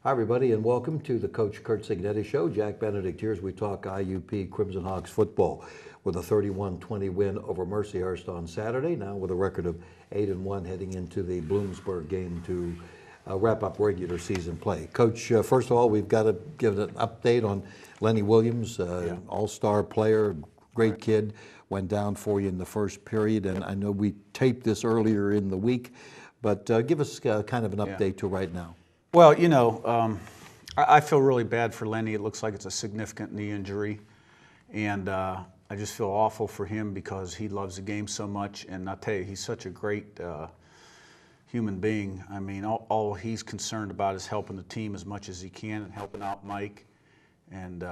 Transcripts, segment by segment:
Hi, everybody, and welcome to the Coach Curt Cignetti Show. Jack Benedict here as we talk IUP Crimson Hawks football with a 31-20 win over Mercyhurst on Saturday, now with a record of 8-1 heading into the Bloomsburg game to wrap up regular season play. Coach, first of all, we've got to give an update on Lenny Williams, all-star player, great kid, went down for you in the first period, and I know we taped this earlier in the week, but give us kind of an update to right now. Well, you know, I feel really bad for Lenny. It looks like it's a significant knee injury, and I just feel awful for him because he loves the game so much, and I'll tell you, he's such a great human being. I mean, all he's concerned about is helping the team as much as he can and helping out Mike and,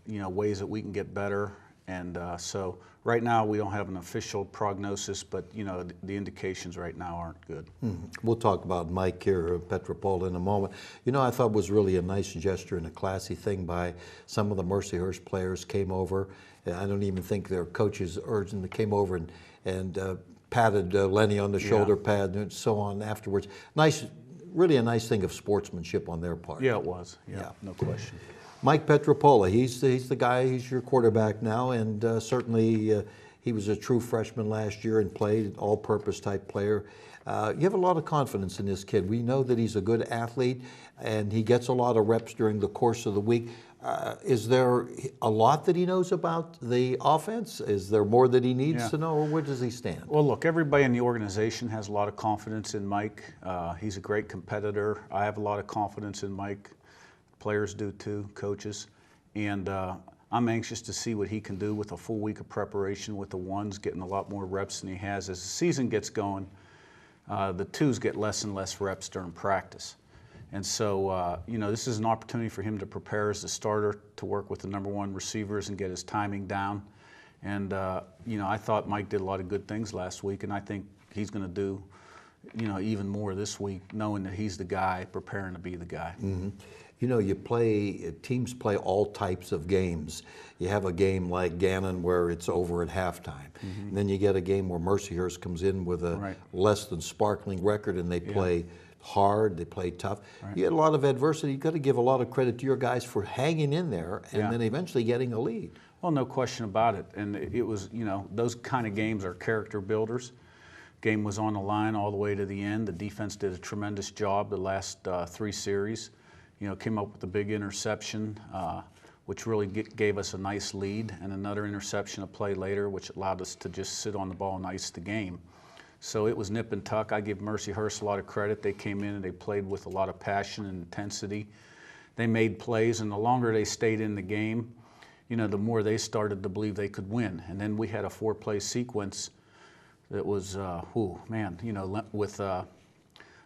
you know, ways that we can get better. And so right now we don't have an official prognosis, but, you know, the indications right now aren't good. We'll talk about Mike here, Petropol, in a moment. You know, I thought was really a nice gesture and a classy thing by some of the Mercyhurst players came over. I don't even think their coaches urged them. They came over and patted Lenny on the shoulder pad and so on afterwards. Nice, really a nice thing of sportsmanship on their part. Yeah, it was. Yeah. No question. Mike Petropola, he's the guy, he's your quarterback now, and certainly he was a true freshman last year and played, all-purpose type player. You have a lot of confidence in this kid. We know that he's a good athlete, and he gets a lot of reps during the course of the week. Is there a lot that he knows about the offense? Is there more that he needs to know, or where does he stand? Well, look, everybody in the organization has a lot of confidence in Mike. He's a great competitor. I have a lot of confidence in Mike. Players do too, coaches, and I'm anxious to see what he can do with a full week of preparation with the ones, getting a lot more reps than he has. As the season gets going, the twos get less and less reps during practice. And so, you know, this is an opportunity for him to prepare as a starter, to work with the #1 receivers and get his timing down. And, you know, I thought Mike did a lot of good things last week, and I think he's going to do, you know, even more this week, knowing that he's the guy, preparing to be the guy. You know, teams play all types of games. You have a game like Gannon where it's over at halftime. And then you get a game where Mercyhurst comes in with a less than sparkling record and they play hard, they play tough. You get a lot of adversity. You've got to give a lot of credit to your guys for hanging in there and then eventually getting a lead. Well, no question about it. And it was, you know, those kind of games are character builders. Game was on the line all the way to the end. The defense did a tremendous job the last 3 series. You know, came up with a big interception, which really gave us a nice lead, and another interception a play later, which allowed us to just sit on the ball and ice the game. So it was nip and tuck. I give Mercyhurst a lot of credit. They came in and they played with a lot of passion and intensity. They made plays, and the longer they stayed in the game, you know, the more they started to believe they could win. And then we had a 4-play sequence that was, you know, with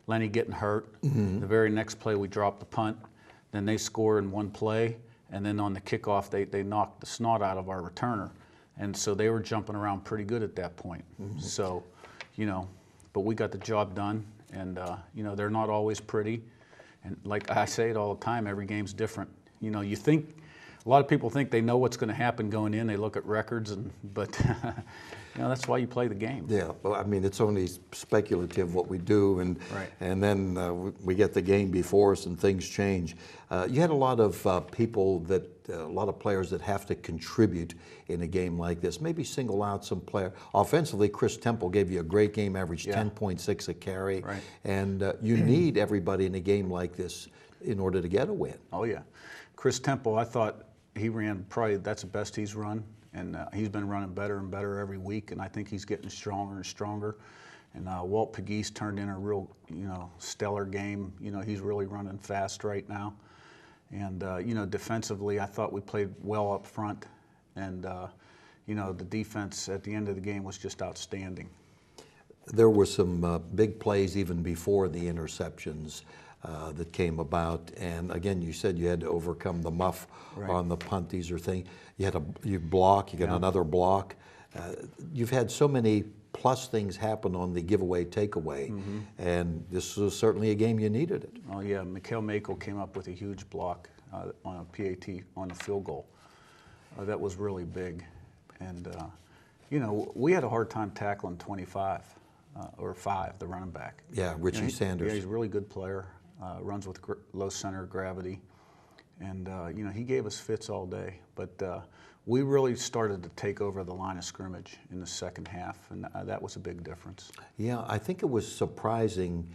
Lenny getting hurt. The very next play we dropped the punt. Then they score in 1 play, and then on the kickoff they knocked the snot out of our returner. And so they were jumping around pretty good at that point. So, you know, but we got the job done, and you know, they're not always pretty. And like I say it all the time, every game's different. You know, a lot of people think they know what's going to happen going in. They look at records, but you know, that's why you play the game. Yeah, well, I mean, it's only speculative what we do, and then we get the game before us and things change. You had a lot of people a lot of players that have to contribute in a game like this. Maybe single out some player. Offensively, Chris Temple gave you a great game, averaged 10.6 a carry, and you need everybody in a game like this in order to get a win. Oh yeah, Chris Temple, I thought he ran that's the best he's run, and he's been running better and better every week, and I think he's getting stronger and stronger. And Walt Pegues turned in a real, you know, stellar game. You know, he's really running fast right now. And you know, defensively, I thought we played well up front, and you know, the defense at the end of the game was just outstanding. There were some big plays even before the interceptions that came about, and again, you said you had to overcome the muff on the punt. These are things you block, you got another block. You've had so many plus things happen on the giveaway takeaway, and this was certainly a game you needed it. Oh yeah, Mikhail Mako came up with a huge block on a PAT on a field goal. That was really big, and you know, we had a hard time tackling 25 or 5, the running back. Yeah, Richie Sanders. Yeah, he's a really good player. runs with low center of gravity. And, you know, he gave us fits all day. But we really started to take over the line of scrimmage in the second half, and that was a big difference. Yeah, I think it was surprising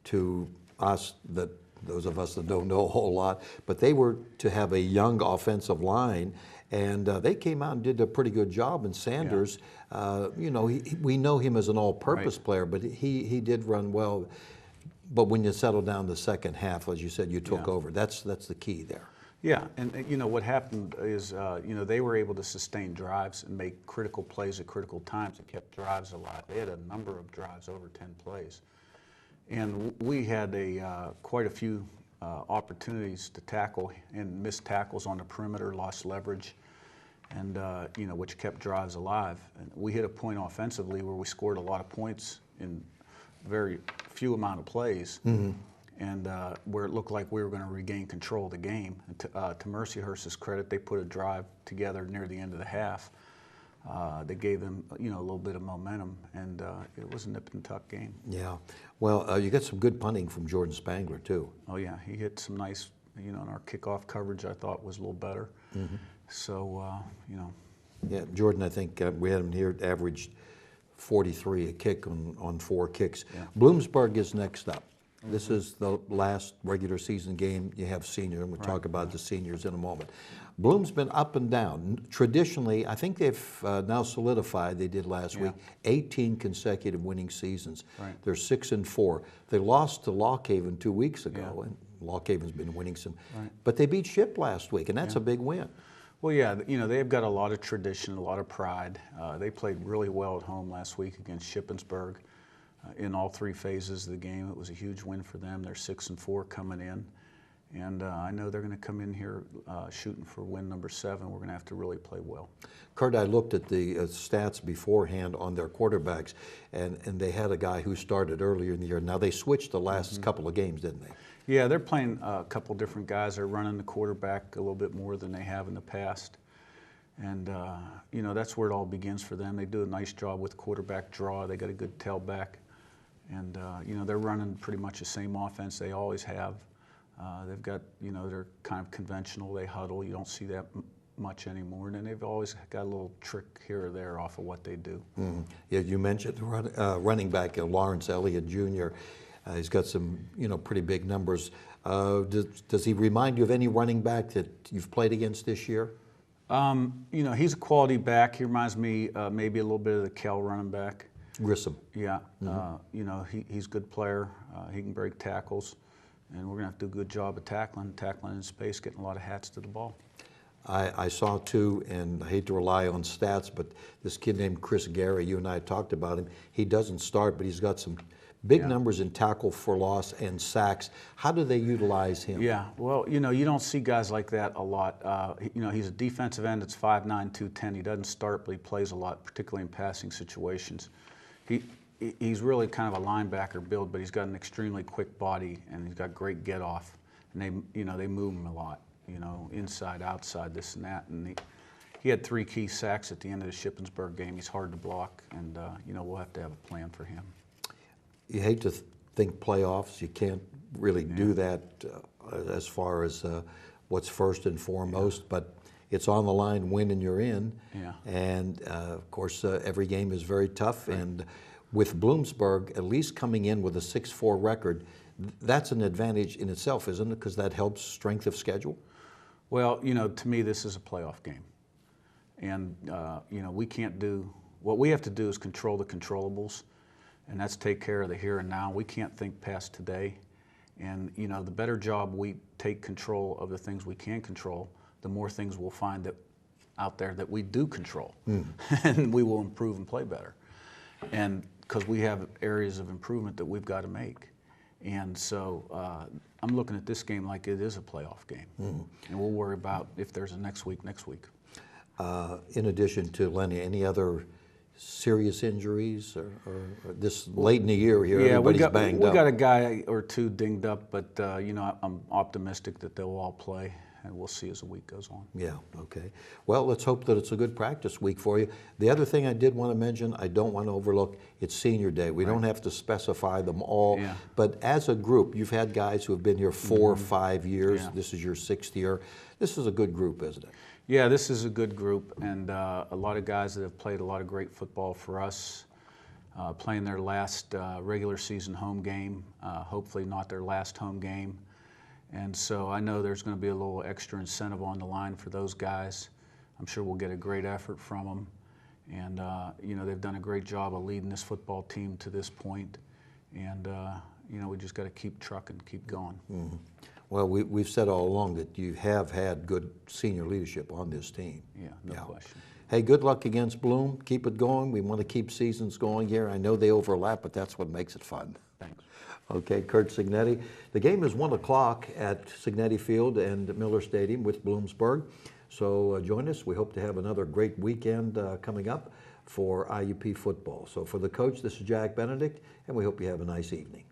to us, that those of us that don't know a whole lot, but they were to have a young offensive line, and they came out and did a pretty good job. And Sanders, you know, we know him as an all-purpose player, but he did run well. But when you settle down the second half, as you said, you took over. That's the key there. Yeah, and you know what happened is, you know, they were able to sustain drives and make critical plays at critical times. It kept drives alive. They had a number of drives over 10 plays, and we had quite a few opportunities to tackle and missed tackles on the perimeter, lost leverage, and you know, which kept drives alive. And we hit a point offensively where we scored a lot of points in very few amount of plays. And where it looked like we were going to regain control of the game. And to Mercyhurst's credit, they put a drive together near the end of the half. They gave them, you know, a little bit of momentum, and it was a nip and tuck game. Yeah. Well, you got some good punting from Jordan Spangler too. Oh yeah, he hit some nice, you know, and our kickoff coverage I thought was a little better. So, you know. Yeah, Jordan, I think we had him here, averaged 43 a kick on 4 kicks. Yeah. Bloomsburg is next up. This is the last regular season game. You have senior, and we'll talk about the seniors in a moment. Bloom's been up and down. Traditionally, I think they've now solidified, they did last week, 18 consecutive winning seasons. They're 6-4. They lost to Lock Haven 2 weeks ago, and Lock Haven's been winning some. But they beat Ship last week, and that's a big win. Well, yeah, you know, they've got a lot of tradition, a lot of pride. They played really well at home last week against Shippensburg. In all 3 phases of the game, it was a huge win for them. They're 6-4 coming in, and I know they're going to come in here shooting for win number 7. We're going to have to really play well. Curt, I looked at the stats beforehand on their quarterbacks, and they had a guy who started earlier in the year. Now they switched the last couple of games, didn't they? Yeah, they're playing a couple different guys. They're running the quarterback a little bit more than they have in the past. And, you know, that's where it all begins for them. They do a nice job with quarterback draw. They got a good tailback. And, you know, they're running pretty much the same offense they always have. They've got, you know, they're kind of conventional. They huddle. You don't see that much anymore. And then they've always got a little trick here or there off of what they do. Yeah, you mentioned running back Lawrence Elliott Jr. He's got some, you know, pretty big numbers. Does he remind you of any running back that you've played against this year? You know, he's a quality back. He reminds me maybe a little bit of the Cal running back. Grissom. Yeah, you know, he's a good player. He can break tackles, and we're going to have to do a good job of tackling in space, getting a lot of hats to the ball. I saw too, and I hate to rely on stats, but this kid named Chris Gary, you and I talked about him. He doesn't start, but he's got some big numbers in tackle for loss and sacks. How do they utilize him? Yeah, well, you know, you don't see guys like that a lot. You know, he's a defensive end that's 5'9", 210. He doesn't start, but he plays a lot, particularly in passing situations. He's really kind of a linebacker build, but he's got an extremely quick body, and he's got great get off. And they move him a lot, you know, inside, outside, this and that. And he had 3 key sacks at the end of the Shippensburg game. He's hard to block, and you know, we'll have to have a plan for him. You hate to think playoffs. You can't really do that as far as what's first and foremost, but it's on the line, win and you're in. And of course, every game is very tough. And with Bloomsburg, at least coming in with a 6-4 record, that's an advantage in itself, isn't it? Because that helps strength of schedule. Well, you know, to me, this is a playoff game. And, you know, we can't do, what we have to do is control the controllables, and that's take care of the here and now. We can't think past today. And, you know, the better job we take control of the things we can control, the more things we'll find that out there that we do control, and we will improve and play better. And because we have areas of improvement that we've got to make. And so I'm looking at this game like it is a playoff game. And we'll worry about if there's a next week. In addition to Lenny, any other serious injuries or this late in the year here, everybody's banged up? We got a guy or two dinged up, but you know, I'm optimistic that they'll all play. and we'll see as the week goes on. Yeah, okay. Well, let's hope that it's a good practice week for you. The other thing I did want to mention, I don't want to overlook, it's senior day. We don't have to specify them all, but as a group, you've had guys who have been here 4 or 5 years. Yeah. This is your 6th year. This is a good group, isn't it? Yeah, this is a good group, and a lot of guys that have played a lot of great football for us, playing their last regular season home game, hopefully not their last home game. And so I know there's going to be a little extra incentive on the line for those guys. I'm sure we'll get a great effort from them. And, you know, they've done a great job of leading this football team to this point. And, you know, we just got to keep trucking, keep going. Mm-hmm. Well, we've said all along that you have had good senior leadership on this team. Yeah, no question. Hey, good luck against Bloom. Keep it going. We want to keep seasons going here. I know they overlap, but that's what makes it fun. Thanks. Okay, Curt Cignetti. The game is 1 o'clock at Cignetti Field and Miller Stadium with Bloomsburg. So join us. We hope to have another great weekend coming up for IUP football. So for the coach, this is Jack Benedict, and we hope you have a nice evening.